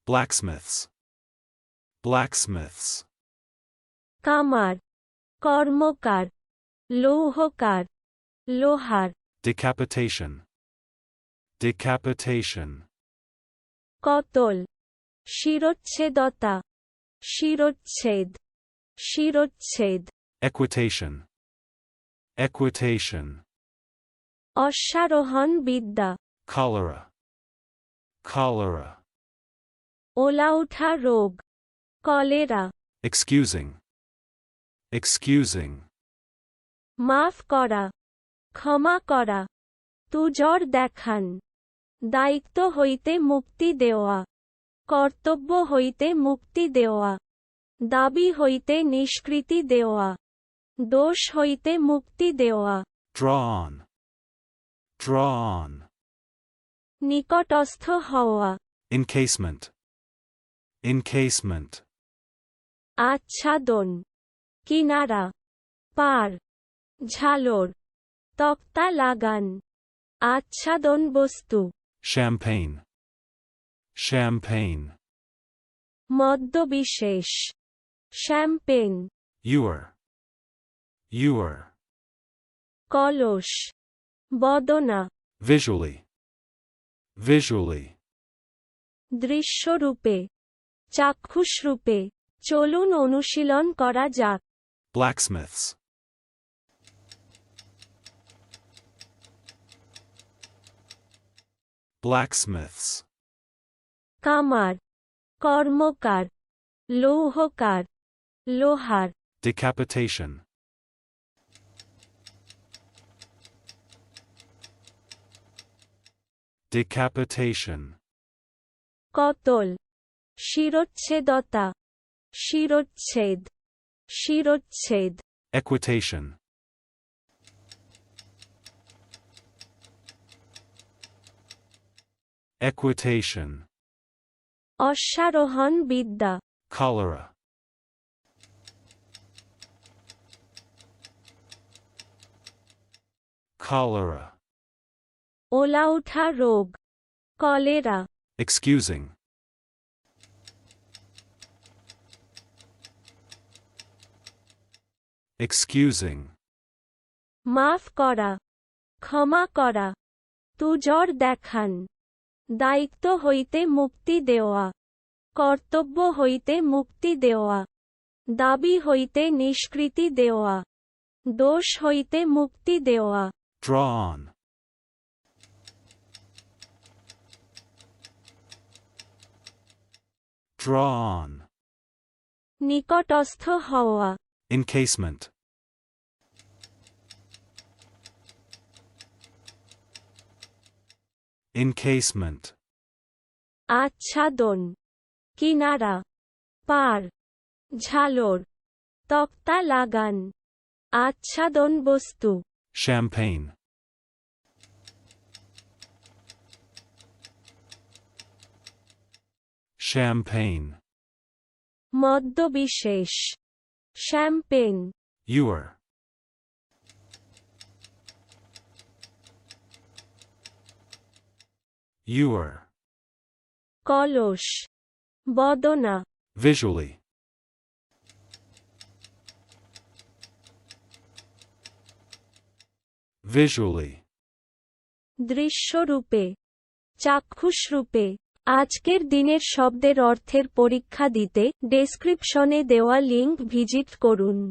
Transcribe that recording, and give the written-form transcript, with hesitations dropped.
Blacksmiths. Blacksmiths. কামার, কর্মকার, লৌহকার, লোহার। Decapitation. Decapitation. কতল, শিরচ্ছেদতা, শিরচ্ছেদ, শিরচ্ছেদ। Equitation. Equitation. অশ্বারোহণ বিদ্যা, Cholera. Cholera. ওলাউঠা রোগ, কলেরা। Excusing. Excusing. মাফ করা, ক্ষমা করা, তুজর দেখান। দায়িত্ব হইতে মুক্তি দেওয়া, কর্তব্য হইতে মুক্তি দেওয়া, দাবি হইতে নিষ্কৃতি দেওয়া, দোষ হইতে মুক্তি দেওয়া। Draw on. Draw on. নিকটস্থ হওয়া, Encasement. Encasement. আচ্ছাদন, কিনারা, পার, ঝালর, তক্তা লাগান। আচ্ছাদন বস্তু। Champagne. Champagne. মদ্যবিশেষ, শ্যাম্পেন। Ewer. Ewer. কলস, বদনা। Visually. Visually. দৃশ্যরূপে, চাক্ষুষরূপে। চলুন অনুশীলন করা যাক। Blacksmiths. Blacksmiths. কামার, কর্মকার, লৌহকার, লোহার। Decapitation. Decapitation. কতল, শিরচ্ছেদতা, শিরচ্ছেদ, শিরচ্ছেদ। Equitation. Equitation. অশ্বারোহণ বিদ্যা, Cholera. Cholera. ওলাউঠা রোগ, কলেরা। Excusing. Excusing. মাফ করা, ক্ষমা করা, তুজর দেখান। দায়িত্ব হইতে মুক্তি দেওয়া, কর্তব্য হইতে মুক্তি দেওয়া, দাবি হইতে নিষ্কৃতি দেওয়া, দোষ হইতে মুক্তি দেওয়া। Draw on. Draw on. নিকটস্থ হওয়া, Encasement. Encasement. আচ্ছাদন, কিনারা, পার, ঝালর, তক্তা লাগান। আচ্ছাদন বস্তু। Champagne. Champagne. মদ্যবিশেষ, শ্যাম্পেন। Ewer. Ewer. কলস, বদনা। Visually. Visually. দৃশ্যরূপে, চাক্ষুষরূপে। আজকের দিনের শব্দের অর্থের পরীক্ষা দিতে ডেসক্রিপশনে দেওয়া লিংক ভিজিট করুন।